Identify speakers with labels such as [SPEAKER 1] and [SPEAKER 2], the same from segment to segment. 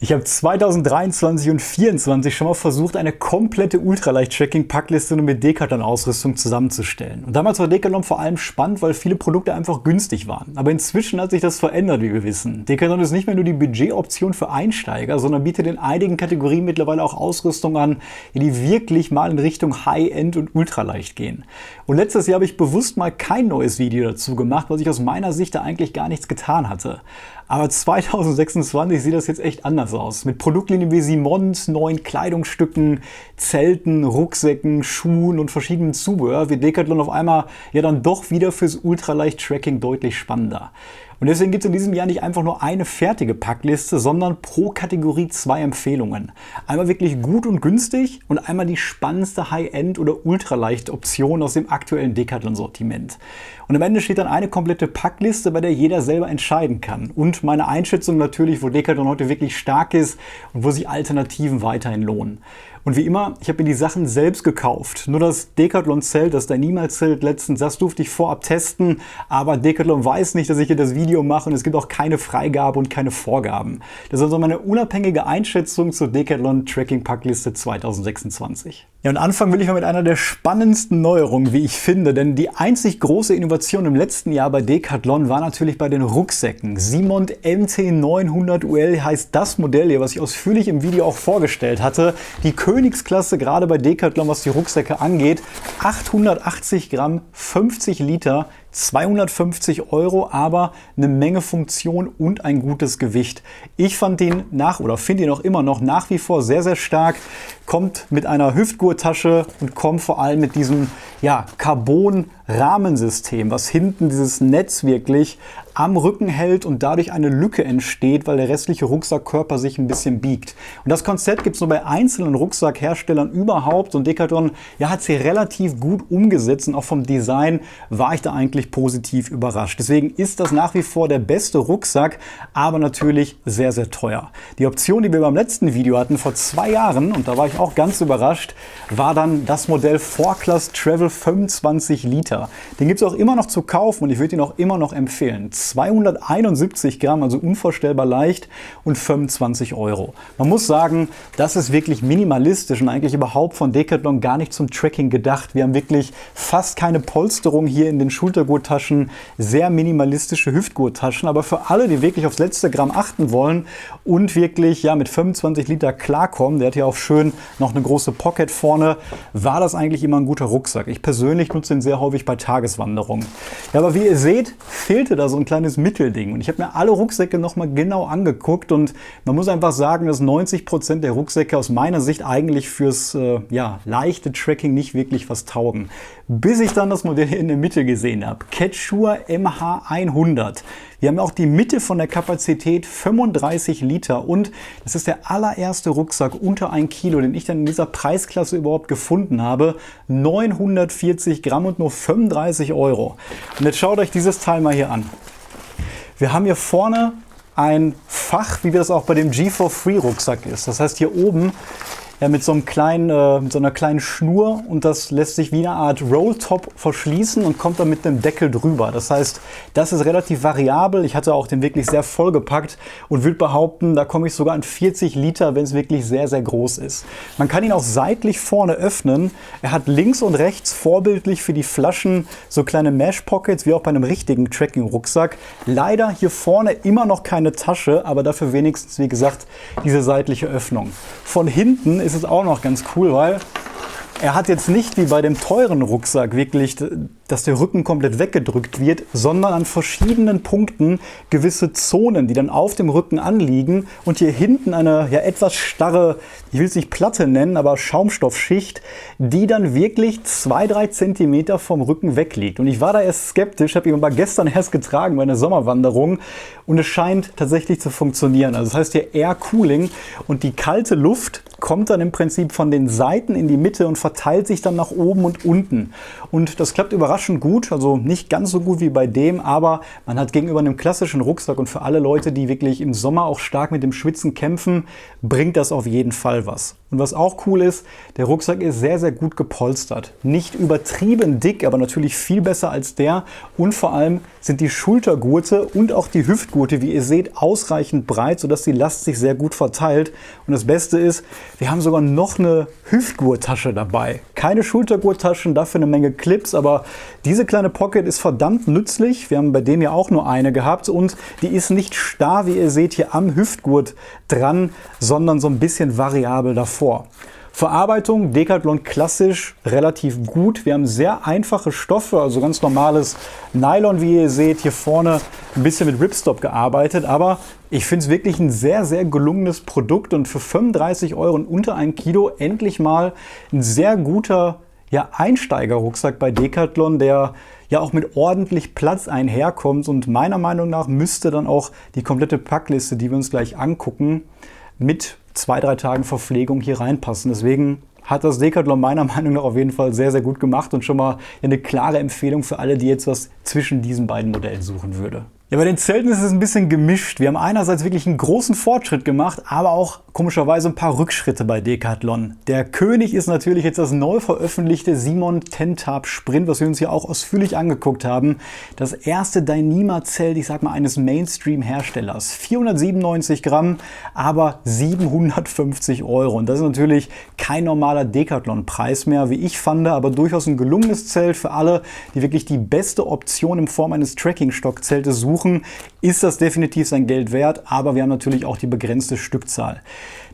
[SPEAKER 1] Ich habe 2023 und 2024 schon mal versucht, eine komplette Ultraleicht-Tracking-Packliste mit Decathlon-Ausrüstung zusammenzustellen. Und damals war Decathlon vor allem spannend, weil viele Produkte einfach günstig waren. Aber inzwischen hat sich das verändert, wie wir wissen. Decathlon ist nicht mehr nur die Budgetoption für Einsteiger, sondern bietet in einigen Kategorien mittlerweile auch Ausrüstung an, die wirklich mal in Richtung High-End und Ultraleicht gehen. Und letztes Jahr habe ich bewusst mal kein neues Video dazu gemacht, weil sich aus meiner Sicht da eigentlich gar nichts getan hatte. Aber 2026 sieht das jetzt echt anders aus. Mit Produktlinien wie Simons, neuen Kleidungsstücken, Zelten, Rucksäcken, Schuhen und verschiedenen Zubehör wird Decathlon auf einmal ja dann doch wieder fürs Ultraleicht-Tracking deutlich spannender. Und deswegen gibt es in diesem Jahr nicht einfach nur eine fertige Packliste, sondern pro Kategorie 2 Empfehlungen. Einmal wirklich gut und günstig und einmal die spannendste High-End- oder Ultraleicht-Option aus dem aktuellen Decathlon-Sortiment. Und am Ende steht dann eine komplette Packliste, bei der jeder selber entscheiden kann. Und meine Einschätzung natürlich, wo Decathlon heute wirklich stark ist und wo sich Alternativen weiterhin lohnen. Und wie immer, ich habe mir die Sachen selbst gekauft. Nur das Decathlon-Zelt, das Dyneema-Zelt letztens, das durfte ich vorab testen. Aber Decathlon weiß nicht, dass ich hier das Video mache und es gibt auch keine Freigabe und keine Vorgaben. Das ist also meine unabhängige Einschätzung zur Decathlon-Tracking-Packliste 2026. Ja, und anfangen will ich mal mit einer der spannendsten Neuerungen, wie ich finde. Denn die einzig große Innovation im letzten Jahr bei Decathlon war natürlich bei den Rucksäcken. Simont MT900 UL heißt das Modell hier, was ich ausführlich im Video auch vorgestellt hatte. Die Königsklasse gerade bei Decathlon, was die Rucksäcke angeht. 880 Gramm, 50 Liter, 250 €, aber eine Menge Funktion und ein gutes Gewicht. Ich fand ihn finde ihn auch immer noch nach wie vor sehr, sehr stark. Kommt mit einer Hüftgurttasche und kommt vor allem mit diesem Carbon-Rahmensystem, was hinten dieses Netz wirklich am Rücken hält und dadurch eine Lücke entsteht, weil der restliche Rucksackkörper sich ein bisschen biegt. Und das Konzept gibt es nur bei einzelnen Rucksackherstellern überhaupt und Decathlon hat sie relativ gut umgesetzt und auch vom Design war ich da eigentlich positiv überrascht. Deswegen ist das nach wie vor der beste Rucksack, aber natürlich sehr, sehr teuer. Die Option, die wir beim letzten Video hatten vor 2 Jahren, und da war ich auch ganz überrascht, war dann das Modell 4Class Travel 25 Liter. Den gibt es auch immer noch zu kaufen und ich würde ihn auch immer noch empfehlen. 271 Gramm, also unvorstellbar leicht und 25 €. Man muss sagen, das ist wirklich minimalistisch und eigentlich überhaupt von Decathlon gar nicht zum Tracking gedacht. Wir haben wirklich fast keine Polsterung hier in den Schultergurttaschen, sehr minimalistische Hüftgurttaschen, aber für alle, die wirklich aufs letzte Gramm achten wollen und wirklich mit 25 Liter klarkommen, der hat ja auch schön noch eine große Pocket vorne, war das eigentlich immer ein guter Rucksack. Ich persönlich nutze ihn sehr häufig bei Tageswanderungen. Ja, aber wie ihr seht, fehlte da so ein kleines Mittelding. Und ich habe mir alle Rucksäcke nochmal genau angeguckt und man muss einfach sagen, dass 90% der Rucksäcke aus meiner Sicht eigentlich fürs leichte Tracking nicht wirklich was taugen. Bis ich dann das Modell hier in der Mitte gesehen habe. Quechua MH100. Wir haben auch die Mitte von der Kapazität 35 Liter und das ist der allererste Rucksack unter 1 Kilo, den ich dann in dieser Preisklasse überhaupt gefunden habe. 940 Gramm und nur 35 €. Und jetzt schaut euch dieses Teil mal hier an. Wir haben hier vorne ein Fach, wie das auch bei dem G4Free Rucksack ist. Das heißt hier oben mit so einer kleinen Schnur und das lässt sich wie eine Art Rolltop verschließen und kommt dann mit einem Deckel drüber. Das heißt, das ist relativ variabel. Ich hatte auch den wirklich sehr vollgepackt und würde behaupten, da komme ich sogar an 40 Liter, wenn es wirklich sehr, sehr groß ist. Man kann ihn auch seitlich vorne öffnen. Er hat links und rechts vorbildlich für die Flaschen so kleine Mesh-Pockets, wie auch bei einem richtigen Tracking-Rucksack. Leider hier vorne immer noch keine Tasche, aber dafür wenigstens, wie gesagt, diese seitliche Öffnung. Von hinten ist es auch noch ganz cool, weil er hat jetzt nicht wie bei dem teuren Rucksack wirklich, dass der Rücken komplett weggedrückt wird, sondern an verschiedenen Punkten gewisse Zonen, die dann auf dem Rücken anliegen und hier hinten eine etwas starre, ich will es nicht Platte nennen, aber Schaumstoffschicht, die dann wirklich 2-3 Zentimeter vom Rücken wegliegt. Und ich war da erst skeptisch, habe ihn aber gestern erst getragen bei einer Sommerwanderung und es scheint tatsächlich zu funktionieren. Also das heißt hier Air Cooling und die kalte Luft kommt dann im Prinzip von den Seiten in die Mitte und verteilt sich dann nach oben und unten. Und das klappt überraschend gut, also nicht ganz so gut wie bei dem, aber man hat gegenüber einem klassischen Rucksack und für alle Leute, die wirklich im Sommer auch stark mit dem Schwitzen kämpfen, bringt das auf jeden Fall was. Und was auch cool ist, der Rucksack ist sehr, sehr gut gepolstert. Nicht übertrieben dick, aber natürlich viel besser als der. Und vor allem sind die Schultergurte und auch die Hüftgurte, wie ihr seht, ausreichend breit, sodass die Last sich sehr gut verteilt. Und das Beste ist, wir haben sogar noch eine Hüftgurttasche dabei. Keine Schultergurttaschen, dafür eine Menge Clips, aber diese kleine Pocket ist verdammt nützlich. Wir haben bei dem ja auch nur eine gehabt und die ist nicht starr, wie ihr seht, hier am Hüftgurt dran, sondern so ein bisschen variabel davor. Verarbeitung, Decathlon klassisch, relativ gut. Wir haben sehr einfache Stoffe, also ganz normales Nylon, wie ihr seht. Hier vorne ein bisschen mit Ripstop gearbeitet, aber ich finde es wirklich ein sehr, sehr gelungenes Produkt und für 35 € und unter 1 Kilo endlich mal ein sehr guter Einsteigerrucksack bei Decathlon, der ja auch mit ordentlich Platz einherkommt und meiner Meinung nach müsste dann auch die komplette Packliste, die wir uns gleich angucken, mit 2-3 Tagen Verpflegung hier reinpassen. Deswegen hat das Decathlon meiner Meinung nach auf jeden Fall sehr, sehr gut gemacht und schon mal eine klare Empfehlung für alle, die jetzt was zwischen diesen beiden Modellen suchen würde. Ja, bei den Zelten ist es ein bisschen gemischt. Wir haben einerseits wirklich einen großen Fortschritt gemacht, aber auch komischerweise ein paar Rückschritte bei Decathlon. Der König ist natürlich jetzt das neu veröffentlichte Simon Tentab Sprint, was wir uns hier auch ausführlich angeguckt haben. Das erste Dyneema-Zelt, ich sag mal, eines Mainstream-Herstellers. 497 Gramm, aber 750 €. Und das ist natürlich kein normaler Decathlon-Preis mehr, wie ich fand, aber durchaus ein gelungenes Zelt für alle, die wirklich die beste Option in Form eines Trekking-Stock-Zeltes suchen. Ist das definitiv sein Geld wert, aber wir haben natürlich auch die begrenzte Stückzahl.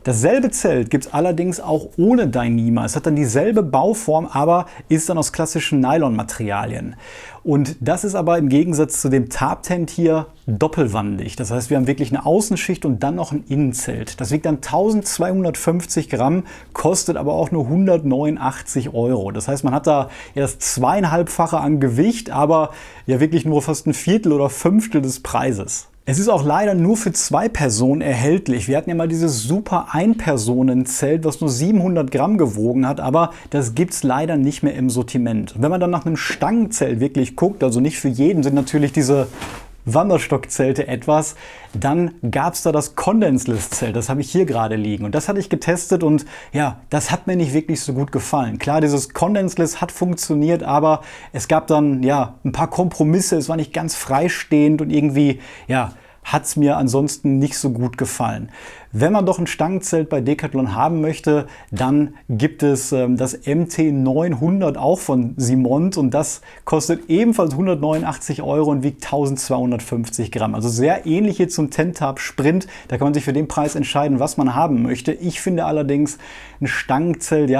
[SPEAKER 1] Dasselbe Zelt gibt es allerdings auch ohne Dyneema. Es hat dann dieselbe Bauform, aber ist dann aus klassischen Nylon-Materialien. Und das ist aber im Gegensatz zu dem Tab-Tent hier doppelwandig. Das heißt, wir haben wirklich eine Außenschicht und dann noch ein Innenzelt. Das wiegt dann 1250 Gramm, kostet aber auch nur 189 €. Das heißt, man hat da erst 2,5-fache an Gewicht, aber ja wirklich nur fast ein Viertel oder Fünftel des Preises. Es ist auch leider nur für 2 Personen erhältlich. Wir hatten ja mal dieses super Ein-Personen-Zelt, was nur 700 Gramm gewogen hat, aber das gibt es leider nicht mehr im Sortiment. Und wenn man dann nach einem Stangenzelt wirklich guckt, also nicht für jeden sind natürlich diese Wanderstockzelte etwas, dann gab es da das Condenseless-Zelt, das habe ich hier gerade liegen und das hatte ich getestet und ja, das hat mir nicht wirklich so gut gefallen. Klar, dieses Condenseless hat funktioniert, aber es gab dann ja ein paar Kompromisse, es war nicht ganz freistehend und irgendwie ja, hat es mir ansonsten nicht so gut gefallen. Wenn man doch ein Stangenzelt bei Decathlon haben möchte, dann gibt es das MT900 auch von Simont und das kostet ebenfalls 189 € und wiegt 1250 Gramm. Also sehr ähnlich hier zum Tentab Sprint. Da kann man sich für den Preis entscheiden, was man haben möchte. Ich finde allerdings, ein Stangenzelt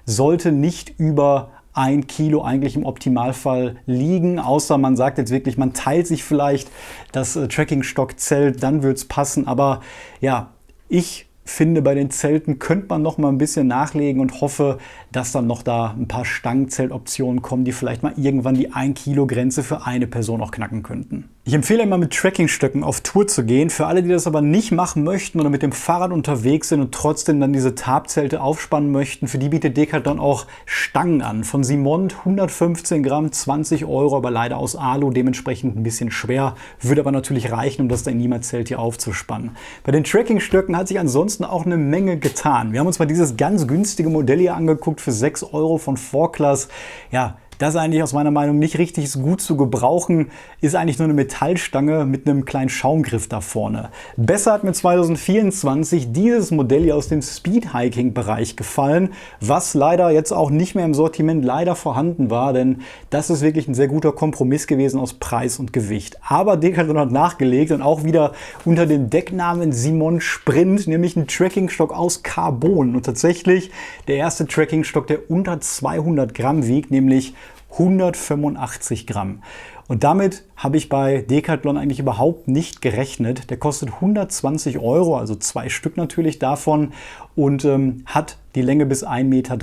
[SPEAKER 1] sollte nicht über 1 Kilo eigentlich im Optimalfall liegen, außer man sagt jetzt wirklich, man teilt sich vielleicht das Trekking-Stock-Zelt, dann wird es passen. Aber ja, ich finde, bei den Zelten könnte man noch mal ein bisschen nachlegen und hoffe, dass dann noch da ein paar Stangenzeltoptionen kommen, die vielleicht mal irgendwann die 1-Kilo-Grenze für eine Person auch knacken könnten. Ich empfehle immer mit Trekkingstöcken auf Tour zu gehen. Für alle, die das aber nicht machen möchten oder mit dem Fahrrad unterwegs sind und trotzdem dann diese Tab-Zelte aufspannen möchten, für die bietet Decathlon auch Stangen an. Von Simont 115 Gramm, 20 €, aber leider aus Alu, dementsprechend ein bisschen schwer. Würde aber natürlich reichen, um das Dyneema-Zelt hier aufzuspannen. Bei den Trekkingstöcken hat sich ansonsten auch eine Menge getan. Wir haben uns mal dieses ganz günstige Modell hier angeguckt für 6 € von 4Class. Ja, das ist eigentlich aus meiner Meinung nicht richtig gut zu gebrauchen, ist eigentlich nur eine Metallstange mit einem kleinen Schaumgriff da vorne. Besser hat mir 2024 dieses Modell hier aus dem Speed-Hiking-Bereich gefallen, was leider jetzt auch nicht mehr im Sortiment leider vorhanden war, denn das ist wirklich ein sehr guter Kompromiss gewesen aus Preis und Gewicht. Aber Decathlon hat nachgelegt und auch wieder unter dem Decknamen Simon Sprint, nämlich ein Trekkingstock aus Carbon. Und tatsächlich der erste Trekkingstock, der unter 200 Gramm wiegt, nämlich 185 Gramm. Und damit habe ich bei Decathlon eigentlich überhaupt nicht gerechnet. Der kostet 120 €, also 2 Stück natürlich davon und hat die Länge bis 1,30 Meter.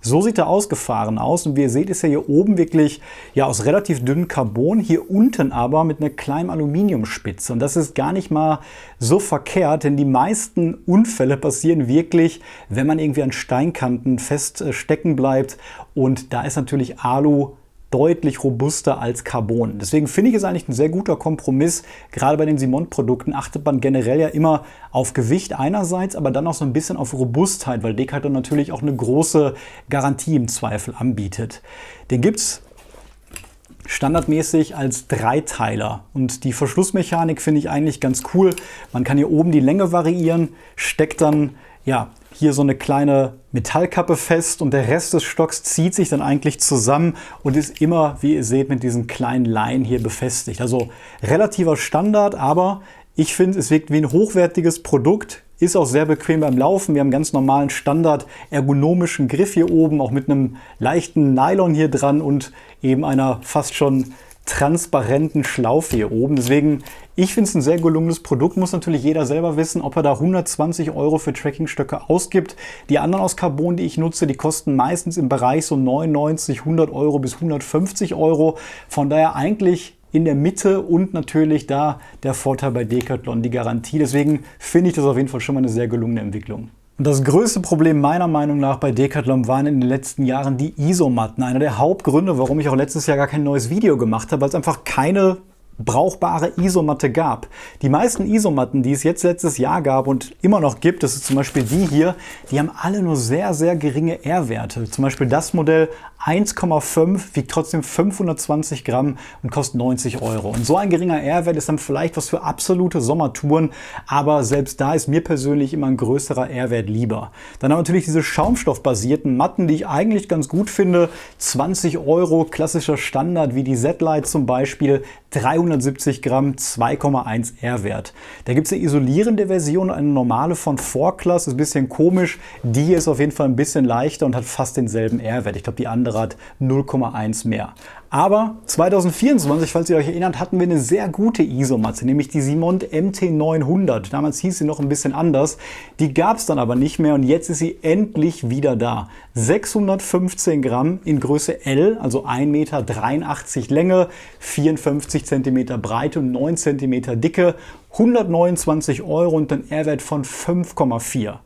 [SPEAKER 1] So sieht er ausgefahren aus und wie ihr seht, ist er hier oben wirklich aus relativ dünnem Carbon, hier unten aber mit einer kleinen Aluminiumspitze. Und das ist gar nicht mal so verkehrt, denn die meisten Unfälle passieren wirklich, wenn man irgendwie an Steinkanten fest stecken bleibt. Und da ist natürlich Alu deutlich robuster als Carbon. Deswegen finde ich es eigentlich ein sehr guter Kompromiss. Gerade bei den Simont-Produkten achtet man generell ja immer auf Gewicht einerseits, aber dann auch so ein bisschen auf Robustheit, weil Decathlon natürlich auch eine große Garantie im Zweifel anbietet. Den gibt es standardmäßig als Dreiteiler und die Verschlussmechanik finde ich eigentlich ganz cool. Man kann hier oben die Länge variieren, steckt dann hier so eine kleine Metallkappe fest und der Rest des Stocks zieht sich dann eigentlich zusammen und ist immer, wie ihr seht, mit diesen kleinen Leinen hier befestigt. Also relativer Standard, aber ich finde, es wirkt wie ein hochwertiges Produkt, ist auch sehr bequem beim Laufen. Wir haben einen ganz normalen Standard ergonomischen Griff hier oben, auch mit einem leichten Nylon hier dran und eben einer fast schon transparenten Schlaufe hier oben. Deswegen, ich finde es ein sehr gelungenes Produkt. Muss natürlich jeder selber wissen, ob er da 120 € für Trekkingstöcke ausgibt. Die anderen aus Carbon, die ich nutze, die kosten meistens im Bereich so 99, 100 € bis 150 €. Von daher eigentlich in der Mitte und natürlich da der Vorteil bei Decathlon, die Garantie. Deswegen finde ich das auf jeden Fall schon mal eine sehr gelungene Entwicklung. Und das größte Problem meiner Meinung nach bei Decathlon waren in den letzten Jahren die Isomatten. Einer der Hauptgründe, warum ich auch letztes Jahr gar kein neues Video gemacht habe, weil es einfach keine brauchbare Isomatte gab. Die meisten Isomatten, die es jetzt letztes Jahr gab und immer noch gibt, das ist zum Beispiel die hier, die haben alle nur sehr, sehr geringe R-Werte. Zum Beispiel das Modell 1,5 wiegt trotzdem 520 Gramm und kostet 90 €. Und so ein geringer R-Wert ist dann vielleicht was für absolute Sommertouren, aber selbst da ist mir persönlich immer ein größerer R-Wert lieber. Dann haben wir natürlich diese schaumstoffbasierten Matten, die ich eigentlich ganz gut finde. 20 €, klassischer Standard wie die Z-Lite zum Beispiel, 370 Gramm, 2,1 R-Wert. Da gibt es eine isolierende Version, eine normale von 4Class, ist ein bisschen komisch. Die hier ist auf jeden Fall ein bisschen leichter und hat fast denselben R-Wert. Ich glaube, die andere hat 0,1 mehr. Aber 2024, falls ihr euch erinnert, hatten wir eine sehr gute Isomatte, nämlich die Simont MT900. Damals hieß sie noch ein bisschen anders. Die gab es dann aber nicht mehr und jetzt ist sie endlich wieder da. 615 Gramm in Größe L, also 1,83 Meter Länge, 54 cm Breite und 9 cm Dicke. 129 € und ein R-Wert von 5,4.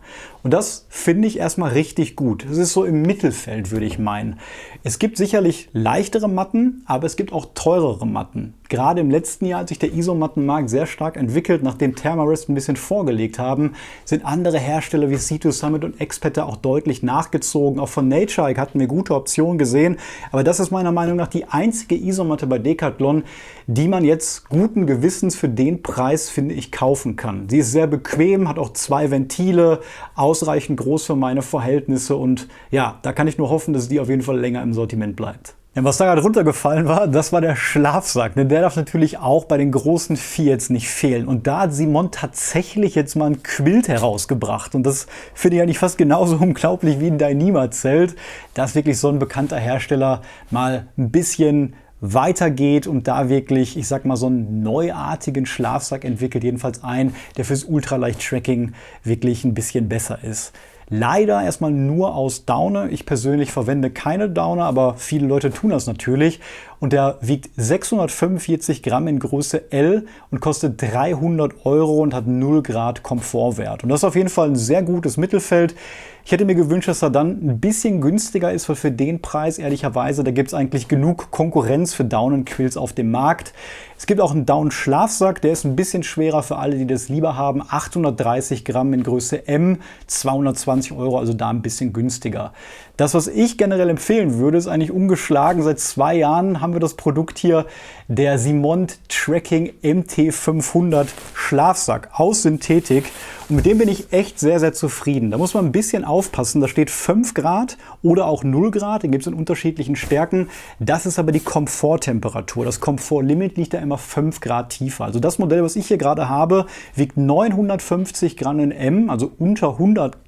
[SPEAKER 1] Und das finde ich erstmal richtig gut. Das ist so im Mittelfeld, würde ich meinen. Es gibt sicherlich leichtere Matten, aber es gibt auch teurere Matten. Gerade im letzten Jahr hat sich der Isomattenmarkt sehr stark entwickelt. Nachdem Thermarest ein bisschen vorgelegt haben, sind andere Hersteller wie C2 Summit und Expert auch deutlich nachgezogen. Auch von Naturehike hatten wir gute Optionen gesehen. Aber das ist meiner Meinung nach die einzige Isomatte bei Decathlon, die man jetzt guten Gewissens für den Preis, finde ich, kaufen kann. Sie ist sehr bequem, hat auch 2 Ventile, ausreichend groß für meine Verhältnisse und ja, da kann ich nur hoffen, dass die auf jeden Fall länger im Sortiment bleibt. Ja, was da gerade runtergefallen war, das war der Schlafsack. Denn der darf natürlich auch bei den großen Fiats nicht fehlen. Und da hat Simont tatsächlich jetzt mal ein Quilt herausgebracht. Und das finde ich eigentlich fast genauso unglaublich wie ein Dyneema-Zelt, dass wirklich so ein bekannter Hersteller mal ein bisschen weitergeht und da wirklich, ich sag mal, so einen neuartigen Schlafsack entwickelt. Jedenfalls einen, der fürs Ultraleicht-Tracking wirklich ein bisschen besser ist. Leider erstmal nur aus Daune. Ich persönlich verwende keine Daune, aber viele Leute tun das natürlich. Und der wiegt 645 Gramm in Größe L und kostet 300 € und hat 0 Grad Komfortwert. Und das ist auf jeden Fall ein sehr gutes Mittelfeld. Ich hätte mir gewünscht, dass er dann ein bisschen günstiger ist, weil für den Preis, ehrlicherweise, da gibt es eigentlich genug Konkurrenz für Daunenquills auf dem Markt. Es gibt auch einen Daunenschlafsack, der ist ein bisschen schwerer für alle, die das lieber haben. 830 Gramm in Größe M, 220 €, also da ein bisschen günstiger. Das, was ich generell empfehlen würde, ist eigentlich ungeschlagen. Seit 2 Jahren haben wir das Produkt hier, der Simont Tracking MT500 Schlafsack aus Synthetik. Und mit dem bin ich echt sehr, sehr zufrieden. Da muss man ein bisschen aufpassen. Da steht 5 Grad oder auch 0 Grad. Den gibt es in unterschiedlichen Stärken. Das ist aber die Komforttemperatur. Das Komfortlimit liegt da immer 5 Grad tiefer. Also das Modell, was ich hier gerade habe, wiegt 950 Gramm in M, also unter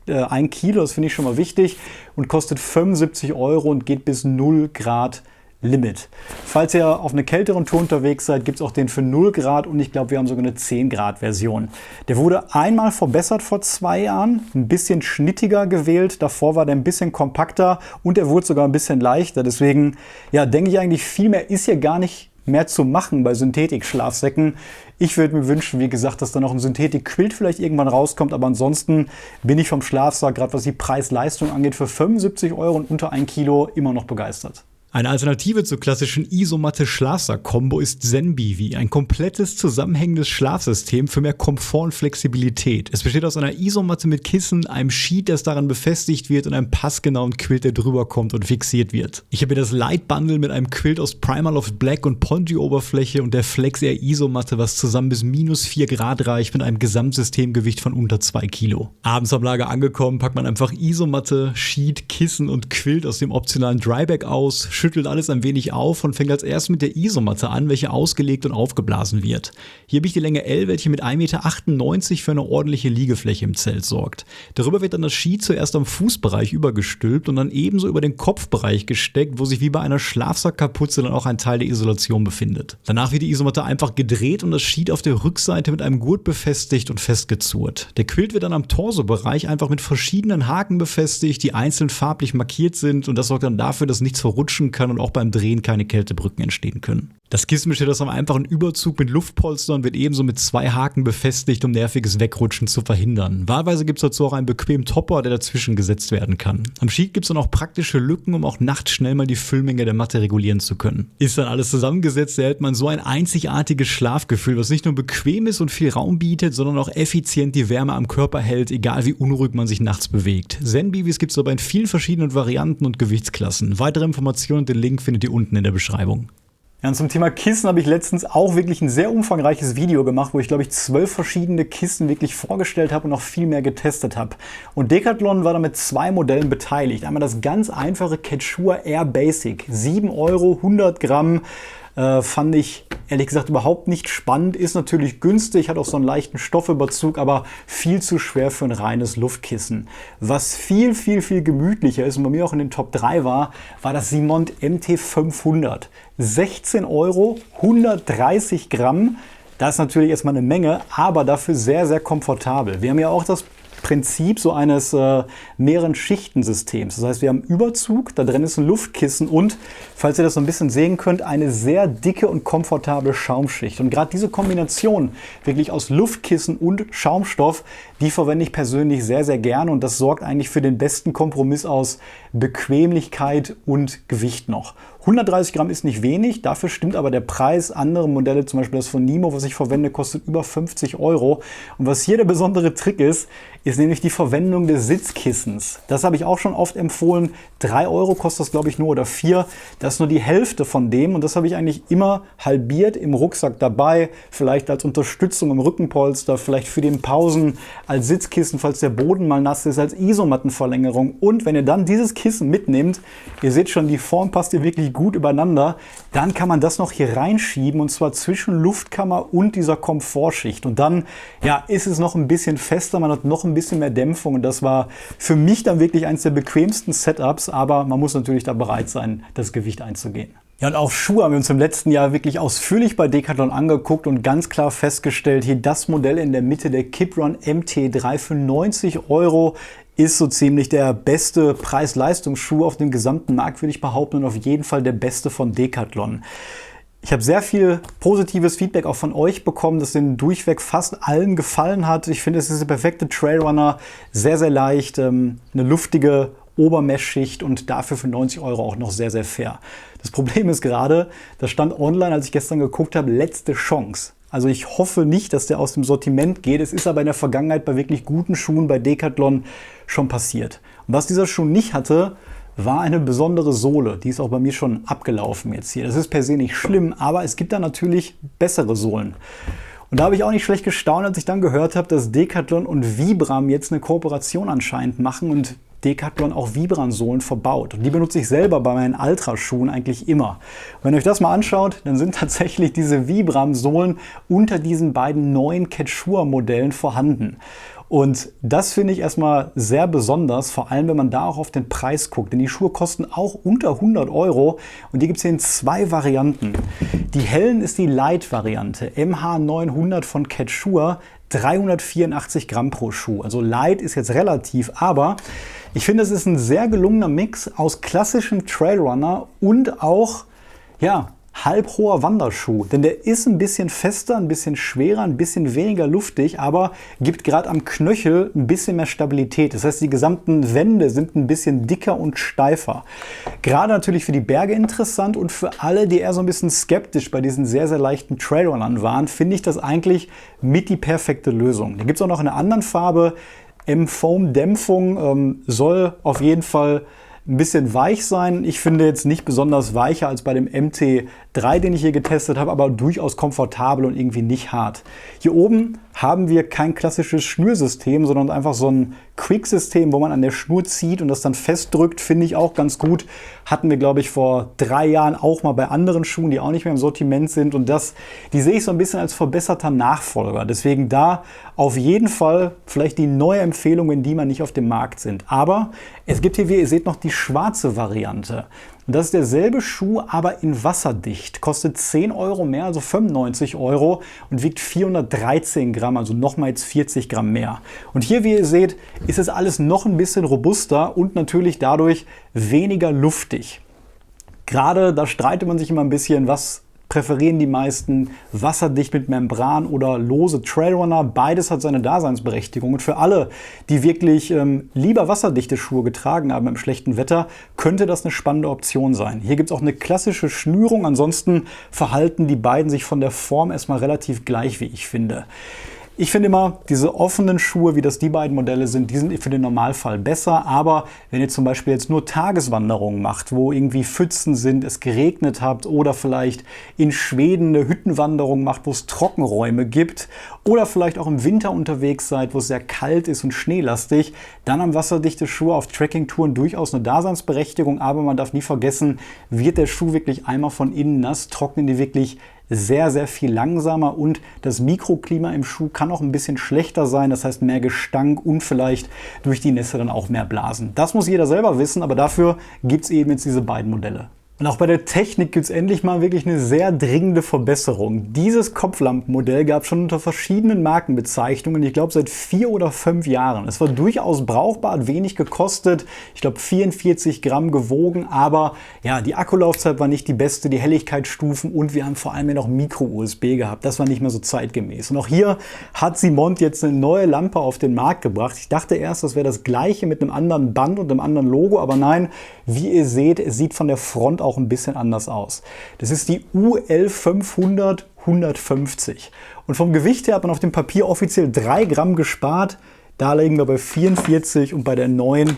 [SPEAKER 1] 1 Kilo. Das finde ich schon mal wichtig und kostet 75 € und geht bis 0 Grad Limit. Falls ihr auf einer kälteren Tour unterwegs seid, gibt es auch den für 0 Grad und ich glaube, wir haben sogar eine 10 Grad Version. Der wurde einmal verbessert vor 2 Jahren, ein bisschen schnittiger gewählt. Davor war der ein bisschen kompakter und er wurde sogar ein bisschen leichter. Deswegen, ja, denke ich eigentlich, viel mehr ist hier gar nicht mehr zu machen bei Synthetik-Schlafsäcken. Ich würde mir wünschen, wie gesagt, dass da noch ein Synthetik-Quilt vielleicht irgendwann rauskommt, aber ansonsten bin ich vom Schlafsack, gerade was die Preis-Leistung angeht, für 75 € und unter 1 Kilo immer noch begeistert. Eine Alternative zur klassischen Isomatte-Schlafsack-Kombo ist Zenbivi, ein komplettes zusammenhängendes Schlafsystem für mehr Komfort und Flexibilität. Es besteht aus einer Isomatte mit Kissen, einem Sheet, das daran befestigt wird und einem passgenauen Quilt, der drüber kommt und fixiert wird. Ich habe hier das Light Bundle mit einem Quilt aus Primaloft Black und Ponji-Oberfläche und der Flex Air Isomatte, was zusammen bis -4 Grad reicht mit einem Gesamtsystemgewicht von unter 2 Kilo. Abends am Lager angekommen, packt man einfach Isomatte, Sheet, Kissen und Quilt aus dem optionalen Dryback aus, schüttelt alles ein wenig auf und fängt als erstes mit der Isomatte an, welche ausgelegt und aufgeblasen wird. Hier habe ich die Länge L, welche mit 1,98 m für eine ordentliche Liegefläche im Zelt sorgt. Darüber wird dann das Sheet zuerst am Fußbereich übergestülpt und dann ebenso über den Kopfbereich gesteckt, wo sich wie bei einer Schlafsackkapuze dann auch ein Teil der Isolation befindet. Danach wird die Isomatte einfach gedreht und das Sheet auf der Rückseite mit einem Gurt befestigt und festgezurrt. Der Quilt wird dann am Torsobereich einfach mit verschiedenen Haken befestigt, die einzeln farblich markiert sind, und das sorgt dann dafür, dass nichts verrutschen kann und auch beim Drehen keine Kältebrücken entstehen können. Das Kissen besteht aus einem einfachen Überzug mit Luftpolster und wird ebenso mit 2 Haken befestigt, um nerviges Wegrutschen zu verhindern. Wahlweise gibt es dazu auch einen bequemen Topper, der dazwischen gesetzt werden kann. Am Sheet gibt es dann auch praktische Lücken, um auch nachts schnell mal die Füllmenge der Matte regulieren zu können. Ist dann alles zusammengesetzt, erhält man so ein einzigartiges Schlafgefühl, was nicht nur bequem ist und viel Raum bietet, sondern auch effizient die Wärme am Körper hält, egal wie unruhig man sich nachts bewegt. Zenbivis gibt es aber in vielen verschiedenen Varianten und Gewichtsklassen. Weitere Informationen und den Link findet ihr unten in der Beschreibung. Ja, und zum Thema Kissen habe ich letztens auch wirklich ein sehr umfangreiches Video gemacht, wo ich, glaube ich, 12 verschiedene Kissen wirklich vorgestellt habe und noch viel mehr getestet habe. Und Decathlon war da mit 2 Modellen beteiligt. Einmal das ganz einfache Quechua Air Basic, 7 €, 100 Gramm. Fand ich ehrlich gesagt überhaupt nicht spannend, ist natürlich günstig, hat auch so einen leichten Stoffüberzug, aber viel zu schwer für ein reines Luftkissen. Was viel gemütlicher ist und bei mir auch in den Top 3 war das Simont MT500. 16 €, 130 Gramm. Das ist natürlich erstmal eine Menge, aber dafür sehr komfortabel. Wir haben ja auch das Prinzip so eines mehreren Schichtensystems. Das heißt, wir haben Überzug, da drin ist ein Luftkissen und, falls ihr das so ein bisschen sehen könnt, eine sehr dicke und komfortable Schaumschicht. Und gerade diese Kombination wirklich aus Luftkissen und Schaumstoff, die verwende ich persönlich sehr gerne und das sorgt eigentlich für den besten Kompromiss aus Bequemlichkeit und Gewicht noch. 130 Gramm ist nicht wenig, dafür stimmt aber der Preis. Andere Modelle, zum Beispiel das von Nimo, was ich verwende, kostet über 50 €. Und was hier der besondere Trick ist nämlich die Verwendung des Sitzkissens. Das habe ich auch schon oft empfohlen. 3 € kostet das, glaube ich, nur, oder 4. Das ist nur die Hälfte von dem und das habe ich eigentlich immer halbiert im Rucksack dabei. Vielleicht als Unterstützung im Rückenpolster, vielleicht für den Pausen, als Sitzkissen, falls der Boden mal nass ist, als Isomattenverlängerung. Und wenn ihr dann dieses Kissen mitnehmt, ihr seht schon, die Form passt hier wirklich gut übereinander, dann kann man das noch hier reinschieben und zwar zwischen Luftkammer und dieser Komfortschicht. Und dann ist es noch ein bisschen fester, man hat noch ein bisschen mehr Dämpfung und das war für mich dann wirklich eines der bequemsten Setups, aber man muss natürlich da bereit sein, das Gewicht einzugehen. Ja, und auch Schuhe haben wir uns im letzten Jahr wirklich ausführlich bei Decathlon angeguckt und ganz klar festgestellt, hier das Modell in der Mitte, der Kiprun MT3 für 90 € ist so ziemlich der beste Preis-Leistungsschuh auf dem gesamten Markt, würde ich behaupten, und auf jeden Fall der beste von Decathlon. Ich habe sehr viel positives Feedback auch von euch bekommen, das den durchweg fast allen gefallen hat. Ich finde, es ist der perfekte Trailrunner, sehr leicht, eine luftige Obermeshschicht und dafür für 90 € auch noch sehr fair. Das Problem ist gerade, da stand online, als ich gestern geguckt habe, letzte Chance. Also ich hoffe nicht, dass der aus dem Sortiment geht. Es ist aber in der Vergangenheit bei wirklich guten Schuhen bei Decathlon schon passiert. Und was dieser Schuh nicht hatte, war eine besondere Sohle. Die ist auch bei mir schon abgelaufen jetzt hier. Das ist per se nicht schlimm, aber es gibt da natürlich bessere Sohlen. Und da habe ich auch nicht schlecht gestaunt, als ich dann gehört habe, dass Decathlon und Vibram jetzt eine Kooperation anscheinend machen und Decathlon auch Vibram-Sohlen verbaut. Und die benutze ich selber bei meinen Ultraschuhen eigentlich immer. Und wenn ihr euch das mal anschaut, dann sind tatsächlich diese Vibram-Sohlen unter diesen beiden neuen Quechua-Modellen vorhanden. Und das finde ich erstmal sehr besonders, vor allem wenn man da auch auf den Preis guckt. Denn die Schuhe kosten auch unter 100 € und die gibt es hier in 2 Varianten. Die hellen ist die Light-Variante, MH900 von Quechua, 384 Gramm pro Schuh. Also Light ist jetzt relativ, aber ich finde, es ist ein sehr gelungener Mix aus klassischem Trailrunner und auch halbhoher Wanderschuh, denn der ist ein bisschen fester, ein bisschen schwerer, ein bisschen weniger luftig, aber gibt gerade am Knöchel ein bisschen mehr Stabilität. Das heißt, die gesamten Wände sind ein bisschen dicker und steifer. Gerade natürlich für die Berge interessant und für alle, die eher so ein bisschen skeptisch bei diesen sehr, sehr leichten Trailrunnern waren, finde ich das eigentlich mit die perfekte Lösung. Den gibt es auch noch in einer anderen Farbe. M-Foam-Dämpfung soll auf jeden Fall ein bisschen weich sein. Ich finde jetzt nicht besonders weicher als bei dem MT3, den ich hier getestet habe, aber durchaus komfortabel und irgendwie nicht hart. Hier oben haben wir kein klassisches Schnürsystem, sondern einfach so ein Quick-System, wo man an der Schnur zieht und das dann festdrückt, finde ich auch ganz gut. Hatten wir, glaube ich, vor 3 Jahren auch mal bei anderen Schuhen, die auch nicht mehr im Sortiment sind. Und die sehe ich so ein bisschen als verbesserter Nachfolger. Deswegen da auf jeden Fall vielleicht die neue Empfehlung, wenn die mal nicht auf dem Markt sind. Aber es gibt hier, wie ihr seht, noch die schwarze Variante. Und das ist derselbe Schuh, aber in wasserdicht. Kostet 10 Euro mehr, also 95 Euro und wiegt 413 Gramm, also nochmal jetzt 40 Gramm mehr. Und hier, wie ihr seht, ist es alles noch ein bisschen robuster und natürlich dadurch weniger luftig. Gerade da streitet man sich immer ein bisschen, was präferieren die meisten, wasserdicht mit Membran oder lose Trailrunner. Beides hat seine Daseinsberechtigung. Und für alle, die wirklich lieber wasserdichte Schuhe getragen haben im schlechten Wetter, könnte das eine spannende Option sein. Hier gibt es auch eine klassische Schnürung. Ansonsten verhalten die beiden sich von der Form erstmal relativ gleich, wie ich finde. Ich finde immer, diese offenen Schuhe, wie das die beiden Modelle sind, die sind für den Normalfall besser. Aber wenn ihr zum Beispiel jetzt nur Tageswanderungen macht, wo irgendwie Pfützen sind, es geregnet habt oder vielleicht in Schweden eine Hüttenwanderung macht, wo es Trockenräume gibt oder vielleicht auch im Winter unterwegs seid, wo es sehr kalt ist und schneelastig, dann haben wasserdichte Schuhe auf Trekkingtouren durchaus eine Daseinsberechtigung. Aber man darf nie vergessen, wird der Schuh wirklich einmal von innen nass, trocknen die wirklich sehr, sehr viel langsamer und das Mikroklima im Schuh kann auch ein bisschen schlechter sein, das heißt mehr Gestank und vielleicht durch die Nässe dann auch mehr Blasen. Das muss jeder selber wissen, aber dafür gibt es eben jetzt diese beiden Modelle. Und auch bei der Technik gibt es endlich mal wirklich eine sehr dringende Verbesserung. Dieses Kopflampenmodell gab es schon unter verschiedenen Markenbezeichnungen, ich glaube seit 4 oder 5 Jahren. Es war durchaus brauchbar, hat wenig gekostet, ich glaube 44 Gramm gewogen, aber ja, die Akkulaufzeit war nicht die beste, die Helligkeitsstufen und wir haben vor allem ja noch Micro-USB gehabt. Das war nicht mehr so zeitgemäß. Und auch hier hat Simont jetzt eine neue Lampe auf den Markt gebracht. Ich dachte erst, das wäre das gleiche mit einem anderen Band und einem anderen Logo, aber nein, wie ihr seht, es sieht von der Front auch ein bisschen anders aus. Das ist die UL500 150. Und vom Gewicht her hat man auf dem Papier offiziell 3 Gramm gespart. Da liegen wir bei 44 und bei der neuen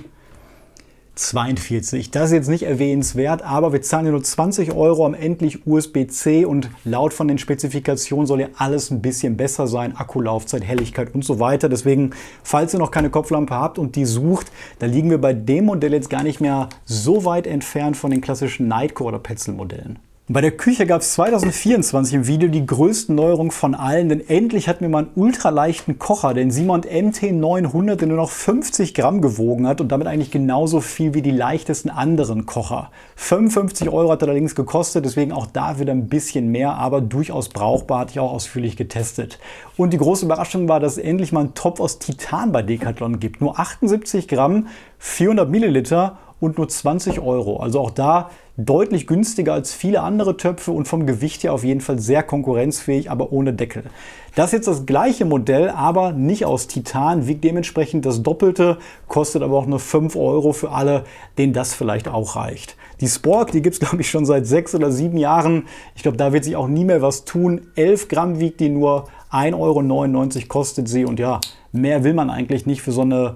[SPEAKER 1] 42. Das ist jetzt nicht erwähnenswert, aber wir zahlen ja nur 20 Euro am endlich USB-C und laut von den Spezifikationen soll ja alles ein bisschen besser sein. Akkulaufzeit, Helligkeit und so weiter. Deswegen, falls ihr noch keine Kopflampe habt und die sucht, da liegen wir bei dem Modell jetzt gar nicht mehr so weit entfernt von den klassischen Nightcore oder Petzl-Modellen. Bei der Küche gab es 2024 im Video die größte Neuerung von allen, denn endlich hatten wir mal einen ultraleichten Kocher, den Simont MT900, der nur noch 50 Gramm gewogen hat und damit eigentlich genauso viel wie die leichtesten anderen Kocher. 55 Euro hat er allerdings gekostet, deswegen auch da wieder ein bisschen mehr, aber durchaus brauchbar, hatte ich auch ausführlich getestet. Und die große Überraschung war, dass es endlich mal einen Topf aus Titan bei Decathlon gibt. Nur 78 Gramm, 400 Milliliter und nur 20 Euro. Also auch da deutlich günstiger als viele andere Töpfe und vom Gewicht her auf jeden Fall sehr konkurrenzfähig, aber ohne Deckel. Das ist jetzt das gleiche Modell, aber nicht aus Titan, wiegt dementsprechend das Doppelte, kostet aber auch nur 5 Euro für alle, denen das vielleicht auch reicht. Die Spork, die gibt es glaube ich schon seit 6 oder 7 Jahren. Ich glaube, da wird sich auch nie mehr was tun. 11 Gramm wiegt die nur, 1,99 Euro kostet sie und ja, mehr will man eigentlich nicht für so eine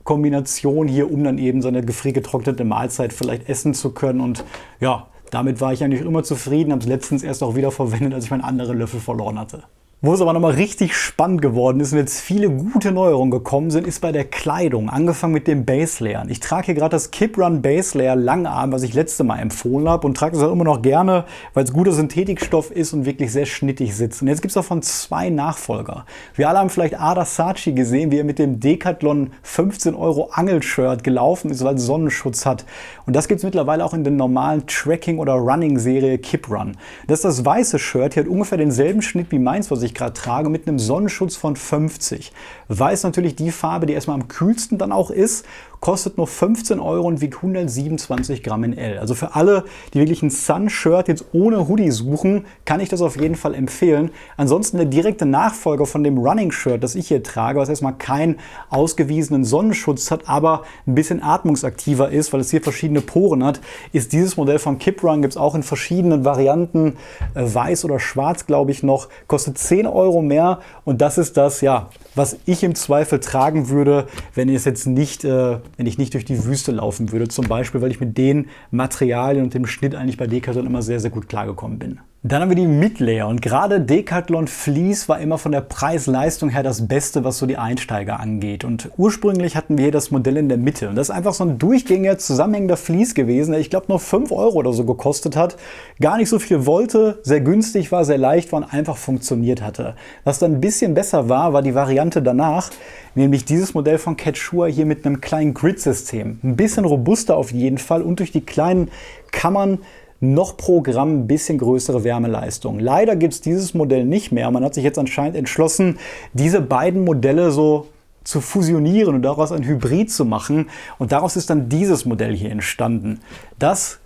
[SPEAKER 1] Kombination hier, um dann eben seine gefriergetrocknete Mahlzeit vielleicht essen zu können. Und ja, damit war ich eigentlich immer zufrieden, habe es letztens erst auch wieder verwendet, als ich meinen anderen Löffel verloren hatte. Wo es aber nochmal richtig spannend geworden ist und jetzt viele gute Neuerungen gekommen sind, ist bei der Kleidung. Angefangen mit dem Base Layer. Ich trage hier gerade das Kip Run Base Layer Langarm, was ich letztes Mal empfohlen habe und trage es auch immer noch gerne, weil es guter Synthetikstoff ist und wirklich sehr schnittig sitzt. Und jetzt gibt es davon 2 Nachfolger. Wir alle haben vielleicht Ada Saatchi gesehen, wie er mit dem Decathlon 15 Euro Angelshirt gelaufen ist, weil es Sonnenschutz hat. Und das gibt es mittlerweile auch in der normalen Trekking- oder Running-Serie Kip Run. Das ist das weiße Shirt, hier hat ungefähr denselben Schnitt wie meins, was ich ich gerade trage, mit einem Sonnenschutz von 50. Weiß natürlich die Farbe, die erstmal am kühlsten dann auch ist, kostet nur 15 Euro und wiegt 127 Gramm in L. Also für alle, die wirklich ein Sun-Shirt jetzt ohne Hoodie suchen, kann ich das auf jeden Fall empfehlen. Ansonsten der direkte Nachfolger von dem Running-Shirt, das ich hier trage, was erstmal keinen ausgewiesenen Sonnenschutz hat, aber ein bisschen atmungsaktiver ist, weil es hier verschiedene Poren hat, ist dieses Modell von Kiprun. Gibt es auch in verschiedenen Varianten, weiß oder schwarz, glaube ich noch, kostet 10 Euro mehr und das ist das, ja, was ich im Zweifel tragen würde, wenn ich nicht durch die Wüste laufen würde. Zum Beispiel, weil ich mit den Materialien und dem Schnitt eigentlich bei Decathlon immer sehr, sehr gut klargekommen bin. Dann haben wir die Midlayer und gerade Decathlon Fleece war immer von der Preis-Leistung her das Beste, was so die Einsteiger angeht. Und ursprünglich hatten wir hier das Modell in der Mitte. Und das ist einfach so ein durchgängiger, zusammenhängender Fleece gewesen, der ich glaube nur 5 Euro oder so gekostet hat. Gar nicht so viel wollte, sehr günstig war, sehr leicht war und einfach funktioniert hatte. Was dann ein bisschen besser war, war die Variante danach, nämlich dieses Modell von Quechua hier mit einem kleinen Grid-System. Ein bisschen robuster auf jeden Fall und durch die kleinen Kammern noch pro Gramm ein bisschen größere Wärmeleistung. Leider gibt es dieses Modell nicht mehr. Man hat sich jetzt anscheinend entschlossen, diese beiden Modelle so zu fusionieren und daraus ein Hybrid zu machen. Und daraus ist dann dieses Modell hier entstanden. Das